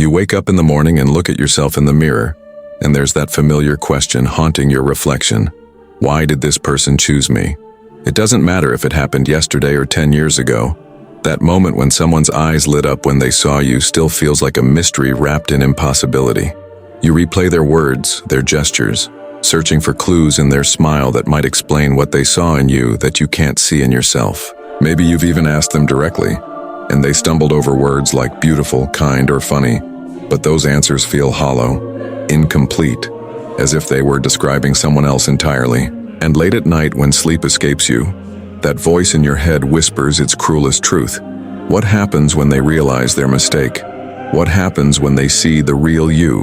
You wake up in the morning and look at yourself in the mirror, and there's that familiar question haunting your reflection. Why did this person choose me? It doesn't matter if it happened yesterday or 10 years ago. That moment when someone's eyes lit up when they saw you still feels like a mystery wrapped in impossibility. You replay their words, their gestures, searching for clues in their smile that might explain what they saw in you that you can't see in yourself. Maybe you've even asked them directly, and they stumbled over words like beautiful, kind, or funny, but those answers feel hollow, incomplete, as if they were describing someone else entirely. And late at night when sleep escapes you, that voice in your head whispers its cruelest truth. What happens when they realize their mistake? What happens when they see the real you,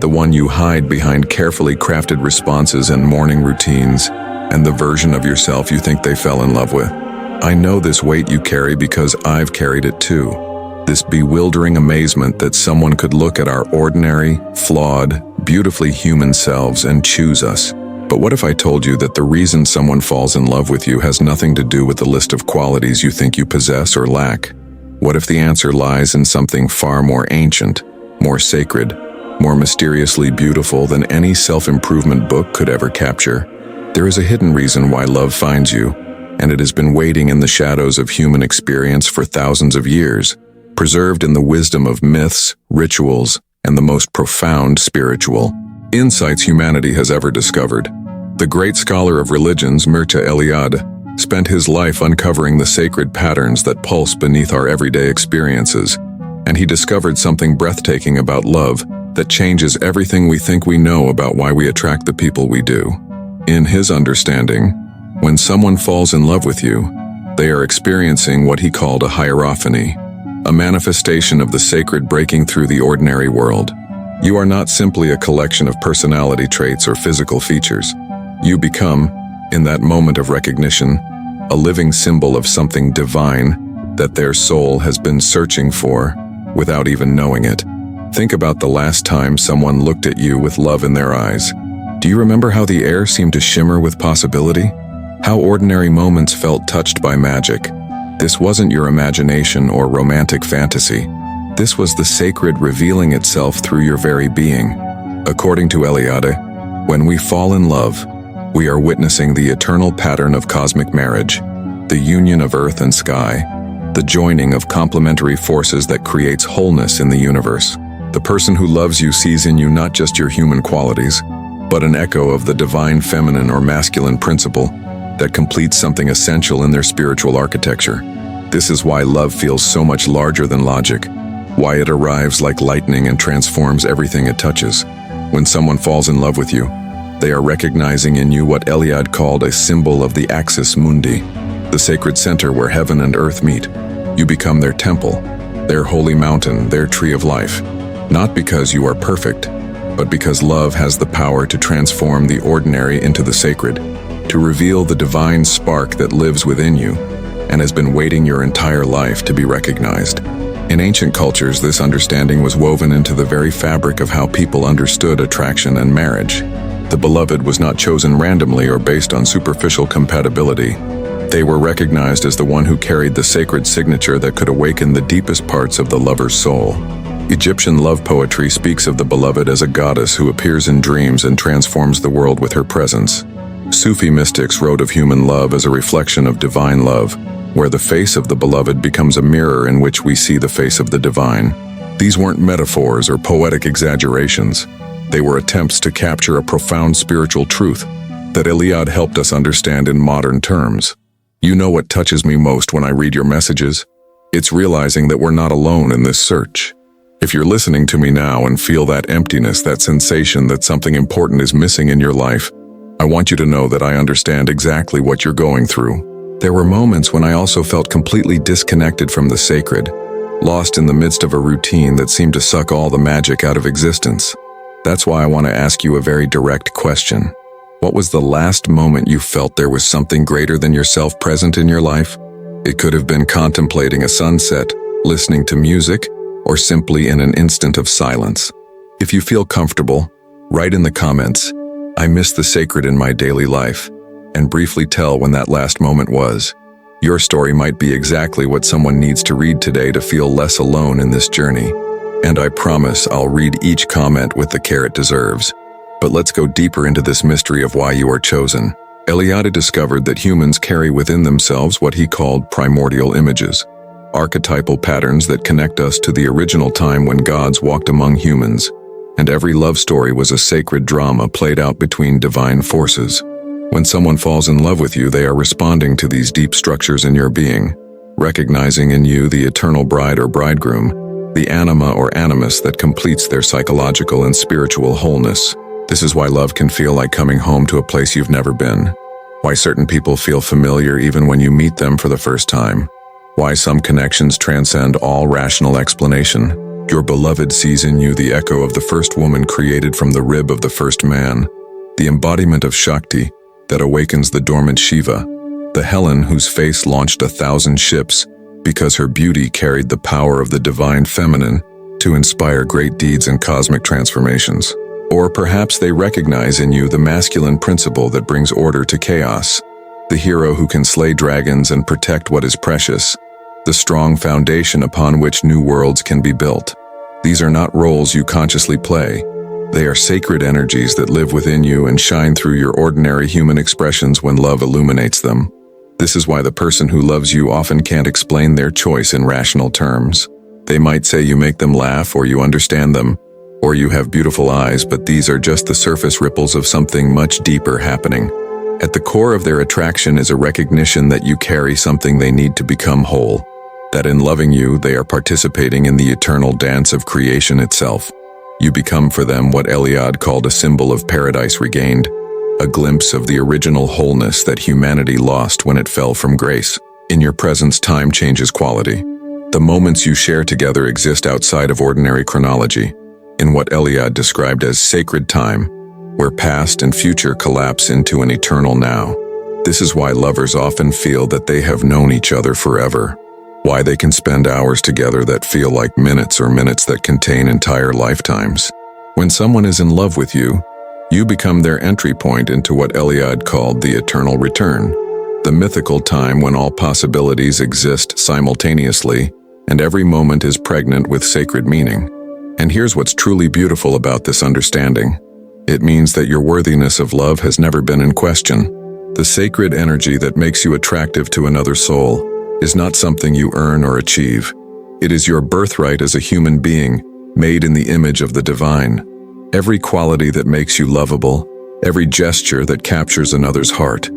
the one you hide behind carefully crafted responses and morning routines, and the version of yourself you think they fell in love with? I know this weight you carry because I've carried it too. This bewildering amazement that someone could look at our ordinary, flawed, beautifully human selves and choose us. But what if I told you that the reason someone falls in love with you has nothing to do with the list of qualities you think you possess or lack? What if the answer lies in something far more ancient, more sacred, more mysteriously beautiful than any self-improvement book could ever capture? There is a hidden reason why love finds you, and it has been waiting in the shadows of human experience for thousands of years, preserved in the wisdom of myths, rituals, and the most profound spiritual insights humanity has ever discovered. The great scholar of religions, Mircea Eliade, spent his life uncovering the sacred patterns that pulse beneath our everyday experiences, and he discovered something breathtaking about love that changes everything we think we know about why we attract the people we do. In his understanding, when someone falls in love with you, they are experiencing what he called a hierophany, a manifestation of the sacred breaking through the ordinary world. You are not simply a collection of personality traits or physical features. You become, in that moment of recognition, a living symbol of something divine that their soul has been searching for without even knowing it. Think about the last time someone looked at you with love in their eyes. Do you remember how the air seemed to shimmer with possibility? How ordinary moments felt touched by magic? This wasn't your imagination or romantic fantasy. This was the sacred revealing itself through your very being. According to Eliade, when we fall in love, we are witnessing the eternal pattern of cosmic marriage, the union of earth and sky, the joining of complementary forces that creates wholeness in the universe. The person who loves you sees in you not just your human qualities, but an echo of the divine feminine or masculine principle that completes something essential in their spiritual architecture. This is why love feels so much larger than logic, why it arrives like lightning and transforms everything it touches. When someone falls in love with you, they are recognizing in you what Eliade called a symbol of the axis mundi, the sacred center where heaven and earth meet. You become their temple, their holy mountain, their tree of life. Not because you are perfect, but because love has the power to transform the ordinary into the sacred, to reveal the divine spark that lives within you and has been waiting your entire life to be recognized. In ancient cultures, this understanding was woven into the very fabric of how people understood attraction and marriage. The beloved was not chosen randomly or based on superficial compatibility. They were recognized as the one who carried the sacred signature that could awaken the deepest parts of the lover's soul. Egyptian love poetry speaks of the beloved as a goddess who appears in dreams and transforms the world with her presence. Sufi mystics wrote of human love as a reflection of divine love, where the face of the beloved becomes a mirror in which we see the face of the divine. These weren't metaphors or poetic exaggerations. They were attempts to capture a profound spiritual truth that Eliade helped us understand in modern terms. You know what touches me most when I read your messages? It's realizing that we're not alone in this search. If you're listening to me now and feel that emptiness, that sensation that something important is missing in your life, I want you to know that I understand exactly what you're going through. There were moments when I also felt completely disconnected from the sacred, lost in the midst of a routine that seemed to suck all the magic out of existence. That's why I want to ask you a very direct question. What was the last moment you felt there was something greater than yourself present in your life? It could have been contemplating a sunset, listening to music, or simply in an instant of silence. If you feel comfortable, write in the comments, "I miss the sacred in my daily life," and briefly tell when that last moment was. Your story might be exactly what someone needs to read today to feel less alone in this journey. And I promise I'll read each comment with the care it deserves. But let's go deeper into this mystery of why you are chosen. Eliade discovered that humans carry within themselves what he called primordial images, archetypal patterns that connect us to the original time when gods walked among humans, and every love story was a sacred drama played out between divine forces. When someone falls in love with you, they are responding to these deep structures in your being, recognizing in you the eternal bride or bridegroom, the anima or animus that completes their psychological and spiritual wholeness. This is why love can feel like coming home to a place you've never been, why certain people feel familiar even when you meet them for the first time, why some connections transcend all rational explanation. Your beloved sees in you the echo of the first woman created from the rib of the first man, the embodiment of Shakti that awakens the dormant Shiva, the Helen whose face launched 1,000 ships because her beauty carried the power of the divine feminine to inspire great deeds and cosmic transformations. Or perhaps they recognize in you the masculine principle that brings order to chaos, the hero who can slay dragons and protect what is precious, the strong foundation upon which new worlds can be built. These are not roles you consciously play. They are sacred energies that live within you and shine through your ordinary human expressions when love illuminates them. This is why the person who loves you often can't explain their choice in rational terms. They might say you make them laugh, or you understand them, or you have beautiful eyes, but these are just the surface ripples of something much deeper happening. At the core of their attraction is a recognition that you carry something they need to become whole, that in loving you, they are participating in the eternal dance of creation itself. You become for them what Eliade called a symbol of paradise regained, a glimpse of the original wholeness that humanity lost when it fell from grace. In your presence, time changes quality. The moments you share together exist outside of ordinary chronology, in what Eliade described as sacred time, where past and future collapse into an eternal now. This is why lovers often feel that they have known each other forever, why they can spend hours together that feel like minutes or minutes that contain entire lifetimes. When someone is in love with you, you become their entry point into what Eliade called the eternal return, the mythical time when all possibilities exist simultaneously and every moment is pregnant with sacred meaning. And here's what's truly beautiful about this understanding. It means that your worthiness of love has never been in question. The sacred energy that makes you attractive to another soul is not something you earn or achieve. It is your birthright as a human being, made in the image of the divine. Every quality that makes you lovable, every gesture that captures another's heart,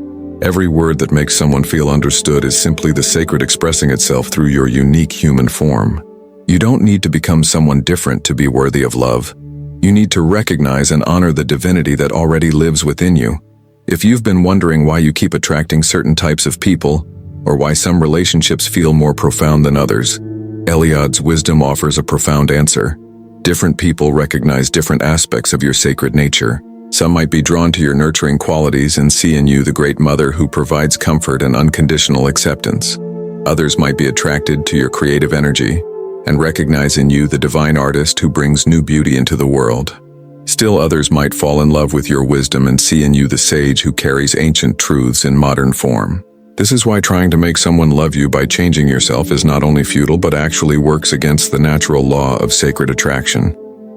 every word that makes someone feel understood is simply the sacred expressing itself through your unique human form. You don't need to become someone different to be worthy of love. You need to recognize and honor the divinity that already lives within you. If you've been wondering why you keep attracting certain types of people, or why some relationships feel more profound than others, Eliade's wisdom offers a profound answer. Different people recognize different aspects of your sacred nature. Some might be drawn to your nurturing qualities and see in you the great mother who provides comfort and unconditional acceptance. Others might be attracted to your creative energy and recognize in you the divine artist who brings new beauty into the world. Still others might fall in love with your wisdom and see in you the sage who carries ancient truths in modern form. This is why trying to make someone love you by changing yourself is not only futile but actually works against the natural law of sacred attraction.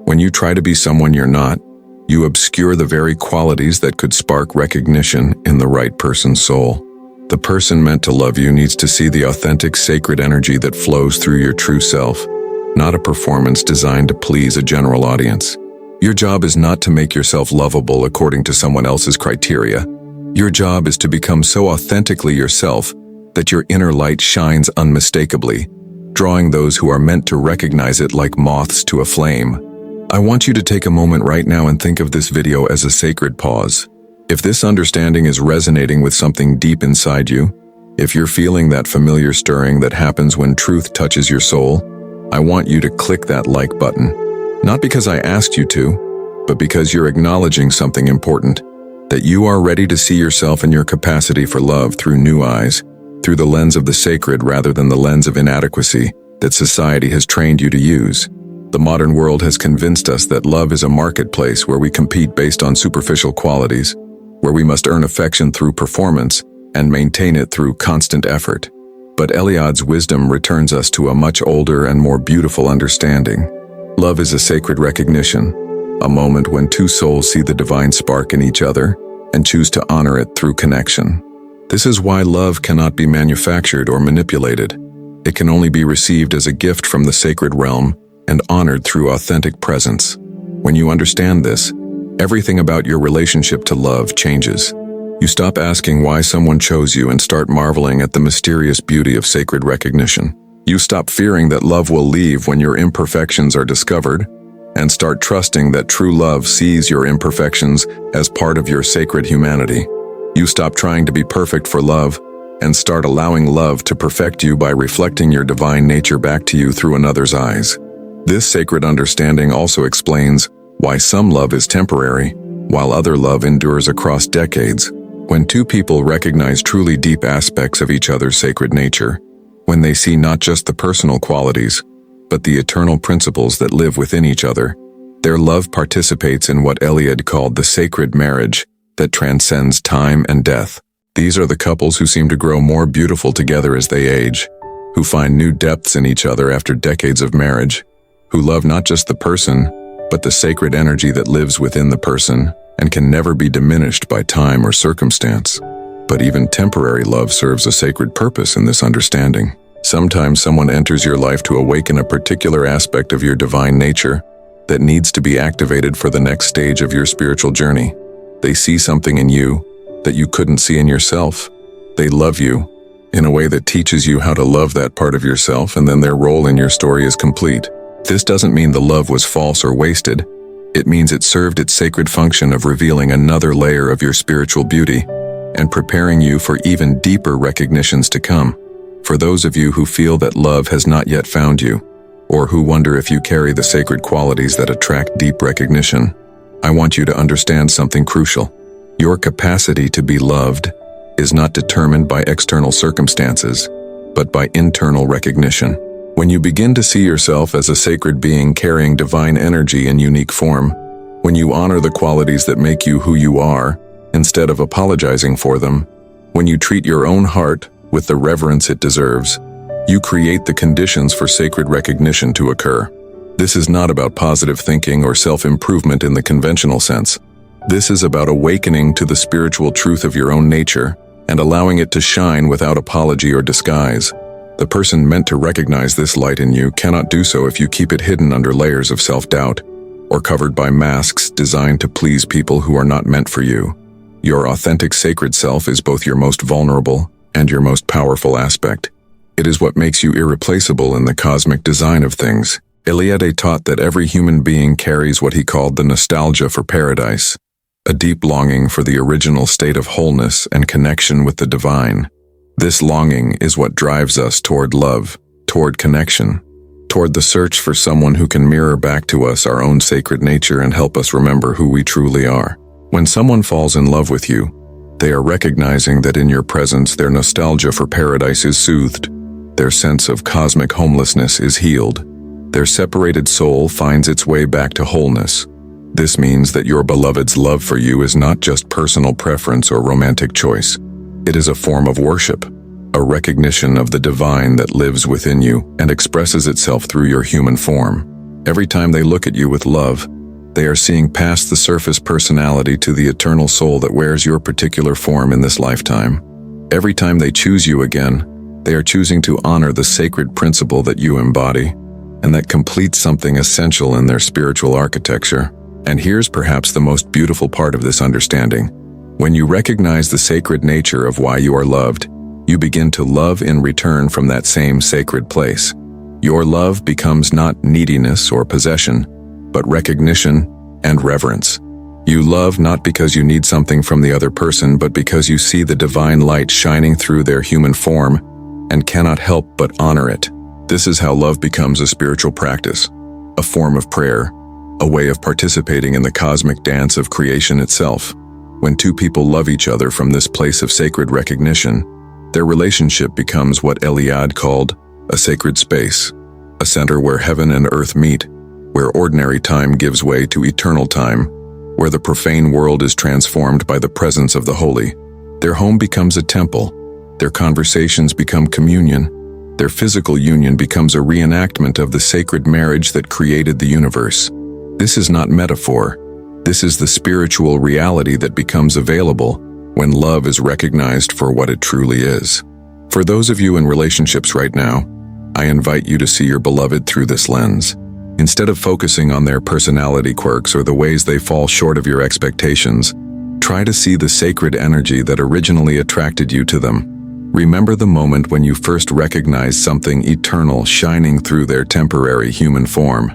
When you try to be someone you're not, you obscure the very qualities that could spark recognition in the right person's soul. The person meant to love you needs to see the authentic sacred energy that flows through your true self, not a performance designed to please a general audience. Your job is not to make yourself lovable according to someone else's criteria. Your job is to become so authentically yourself that your inner light shines unmistakably, drawing those who are meant to recognize it like moths to a flame. I want you to take a moment right now and think of this video as a sacred pause. If this understanding is resonating with something deep inside you, if you're feeling that familiar stirring that happens when truth touches your soul, I want you to click that like button. Not because I asked you to, but because you're acknowledging something important, that you are ready to see yourself and your capacity for love through new eyes, through the lens of the sacred rather than the lens of inadequacy that society has trained you to use. The modern world has convinced us that love is a marketplace where we compete based on superficial qualities, where we must earn affection through performance and maintain it through constant effort. But Eliade's wisdom returns us to a much older and more beautiful understanding. Love is a sacred recognition, a moment when two souls see the divine spark in each other and choose to honor it through connection. This is why love cannot be manufactured or manipulated. It can only be received as a gift from the sacred realm and honored through authentic presence. When you understand this, everything about your relationship to love changes. You stop asking why someone chose you and start marveling at the mysterious beauty of sacred recognition. You stop fearing that love will leave when your imperfections are discovered, and start trusting that true love sees your imperfections as part of your sacred humanity. You stop trying to be perfect for love and start allowing love to perfect you by reflecting your divine nature back to you through another's eyes. This sacred understanding also explains why some love is temporary, while other love endures across decades. When two people recognize truly deep aspects of each other's sacred nature, when they see not just the personal qualities, but the eternal principles that live within each other, their love participates in what Eliade called the sacred marriage that transcends time and death. These are the couples who seem to grow more beautiful together as they age, who find new depths in each other after decades of marriage, who love not just the person, but the sacred energy that lives within the person and can never be diminished by time or circumstance. But even temporary love serves a sacred purpose in this understanding. Sometimes someone enters your life to awaken a particular aspect of your divine nature that needs to be activated for the next stage of your spiritual journey. They see something in you that you couldn't see in yourself. They love you in a way that teaches you how to love that part of yourself, and then their role in your story is complete. This doesn't mean the love was false or wasted. It means it served its sacred function of revealing another layer of your spiritual beauty and preparing you for even deeper recognitions to come. For those of you who feel that love has not yet found you, or who wonder if you carry the sacred qualities that attract deep recognition, I want you to understand something crucial. Your capacity to be loved is not determined by external circumstances, but by internal recognition. When you begin to see yourself as a sacred being carrying divine energy in unique form, when you honor the qualities that make you who you are, instead of apologizing for them, when you treat your own heart with the reverence it deserves, you create the conditions for sacred recognition to occur. This is not about positive thinking or self-improvement in the conventional sense. This is about awakening to the spiritual truth of your own nature and allowing it to shine without apology or disguise. The person meant to recognize this light in you cannot do so if you keep it hidden under layers of self-doubt or covered by masks designed to please people who are not meant for you. Your authentic sacred self is both your most vulnerable and your most powerful aspect. It is what makes you irreplaceable in the cosmic design of things. Eliade taught that every human being carries what he called the nostalgia for paradise, a deep longing for the original state of wholeness and connection with the divine. This longing is what drives us toward love, toward connection, toward the search for someone who can mirror back to us our own sacred nature and help us remember who we truly are. When someone falls in love with you, they are recognizing that in your presence their nostalgia for paradise is soothed, their sense of cosmic homelessness is healed, their separated soul finds its way back to wholeness. This means that your beloved's love for you is not just personal preference or romantic choice. It is a form of worship, a recognition of the divine that lives within you and expresses itself through your human form. Every time they look at you with love, they are seeing past the surface personality to the eternal soul that wears your particular form in this lifetime. Every time they choose you again, they are choosing to honor the sacred principle that you embody, and that completes something essential in their spiritual architecture. And here's perhaps the most beautiful part of this understanding. When you recognize the sacred nature of why you are loved, you begin to love in return from that same sacred place. Your love becomes not neediness or possession, but recognition and reverence. You love not because you need something from the other person, but because you see the divine light shining through their human form and cannot help but honor it. This is how love becomes a spiritual practice, a form of prayer, a way of participating in the cosmic dance of creation itself. When two people love each other from this place of sacred recognition, their relationship becomes what Eliade called a sacred space, a center where heaven and earth meet, where ordinary time gives way to eternal time, where the profane world is transformed by the presence of the holy. Their home becomes a temple, their conversations become communion, Their physical union becomes a reenactment of the sacred marriage that created the universe. This is not metaphor. This is the spiritual reality that becomes available when love is recognized for what it truly is. For those of you in relationships right now, I invite you to see your beloved through this lens. Instead of focusing on their personality quirks or the ways they fall short of your expectations, try to see the sacred energy that originally attracted you to them. Remember the moment when you first recognized something eternal shining through their temporary human form.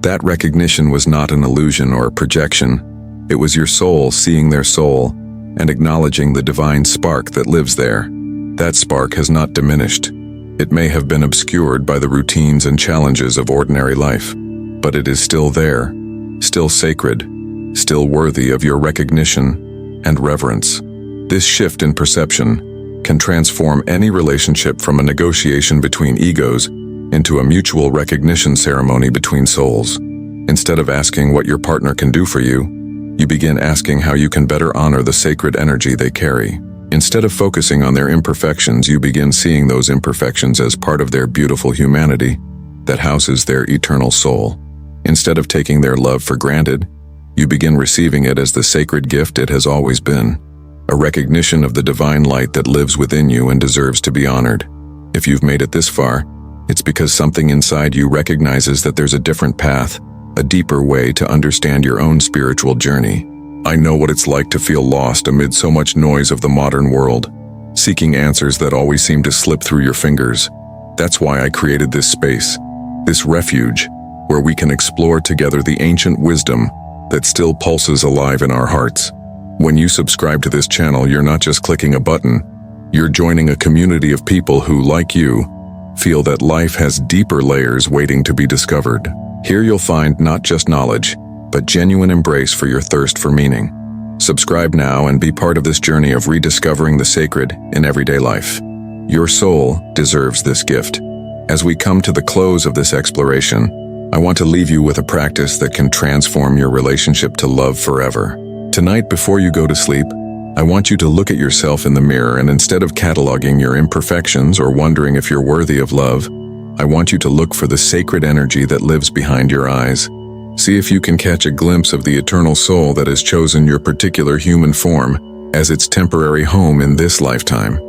That recognition was not an illusion or a projection. It was your soul seeing their soul and acknowledging the divine spark that lives there. That spark has not diminished. It may have been obscured by the routines and challenges of ordinary life, but it is still there, still sacred, still worthy of your recognition and reverence. This shift in perception can transform any relationship from a negotiation between egos into a mutual recognition ceremony between souls. Instead of asking what your partner can do for you, you begin asking how you can better honor the sacred energy they carry. Instead of focusing on their imperfections, you begin seeing those imperfections as part of their beautiful humanity that houses their eternal soul. Instead of taking their love for granted, you begin receiving it as the sacred gift it has always been, a recognition of the divine light that lives within you and deserves to be honored. If you've made it this far, it's because something inside you recognizes that there's a different path, a deeper way to understand your own spiritual journey. I know what it's like to feel lost amid so much noise of the modern world, seeking answers that always seem to slip through your fingers. That's why I created this space, this refuge, where we can explore together the ancient wisdom that still pulses alive in our hearts. When you subscribe to this channel, you're not just clicking a button, you're joining a community of people who, like you, feel that life has deeper layers waiting to be discovered. Here you'll find not just knowledge, but genuine embrace for your thirst for meaning. Subscribe now and be part of this journey of rediscovering the sacred in everyday life. Your soul deserves this gift. As we come to the close of this exploration, I want to leave you with a practice that can transform your relationship to love forever. Tonight, before you go to sleep, I want you to look at yourself in the mirror, and instead of cataloging your imperfections or wondering if you're worthy of love, I want you to look for the sacred energy that lives behind your eyes. See if you can catch a glimpse of the eternal soul that has chosen your particular human form as its temporary home in this lifetime.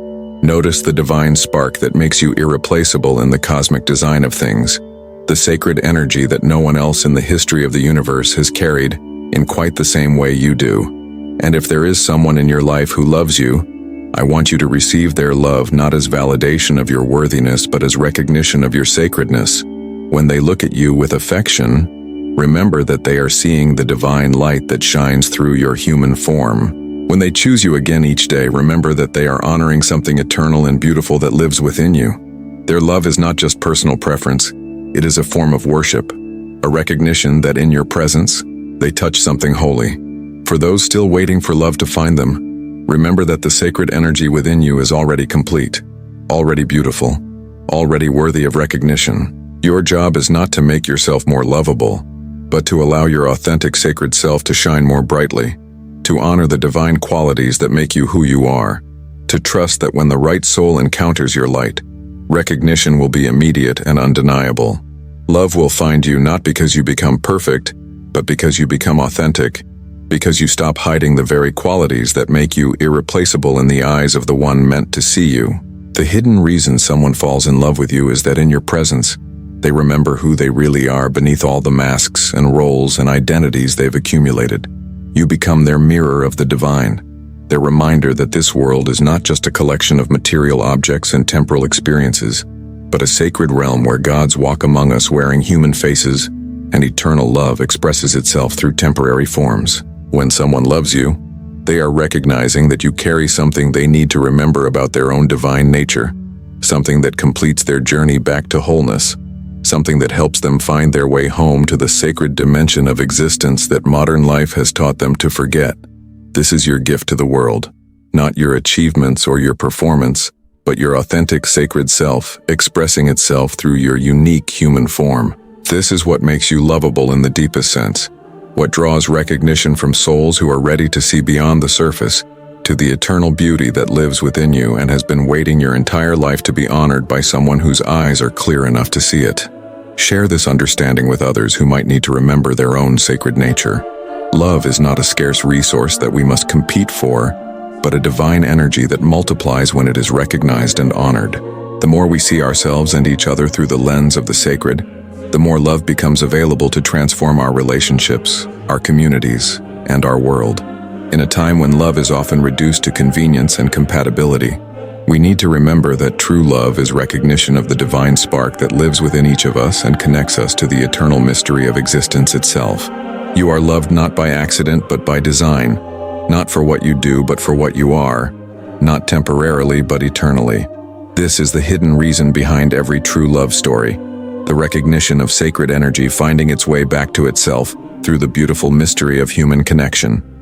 Notice the divine spark that makes you irreplaceable in the cosmic design of things, the sacred energy that no one else in the history of the universe has carried in quite the same way you do. And if there is someone in your life who loves you, I want you to receive their love not as validation of your worthiness, but as recognition of your sacredness. When they look at you with affection, remember that they are seeing the divine light that shines through your human form. When they choose you again each day, remember that they are honoring something eternal and beautiful that lives within you. Their love is not just personal preference, it is a form of worship, a recognition that in your presence, they touch something holy. For those still waiting for love to find them, remember that the sacred energy within you is already complete, already beautiful, already worthy of recognition. Your job is not to make yourself more lovable, but to allow your authentic sacred self to shine more brightly, to honor the divine qualities that make you who you are, to trust that when the right soul encounters your light, recognition will be immediate and undeniable. Love will find you not because you become perfect, but because you become authentic, because you stop hiding the very qualities that make you irreplaceable in the eyes of the one meant to see you. The hidden reason someone falls in love with you is that in your presence, they remember who they really are beneath all the masks and roles and identities they've accumulated. You become their mirror of the divine, their reminder that this world is not just a collection of material objects and temporal experiences, but a sacred realm where gods walk among us wearing human faces, and eternal love expresses itself through temporary forms. When someone loves you, they are recognizing that you carry something they need to remember about their own divine nature, something that completes their journey back to wholeness, something that helps them find their way home to the sacred dimension of existence that modern life has taught them to forget. This is your gift to the world, not your achievements or your performance, but your authentic sacred self expressing itself through your unique human form. This is what makes you lovable in the deepest sense, what draws recognition from souls who are ready to see beyond the surface to the eternal beauty that lives within you and has been waiting your entire life to be honored by someone whose eyes are clear enough to see it. Share this understanding with others who might need to remember their own sacred nature. Love is not a scarce resource that we must compete for, but a divine energy that multiplies when it is recognized and honored. The more we see ourselves and each other through the lens of the sacred, the more love becomes available to transform our relationships, our communities, and our world. In a time when love is often reduced to convenience and compatibility, we need to remember that true love is recognition of the divine spark that lives within each of us and connects us to the eternal mystery of existence itself. You are loved not by accident but by design, not for what you do but for what you are, not temporarily but eternally. This is the hidden reason behind every true love story, the recognition of sacred energy finding its way back to itself through the beautiful mystery of human connection.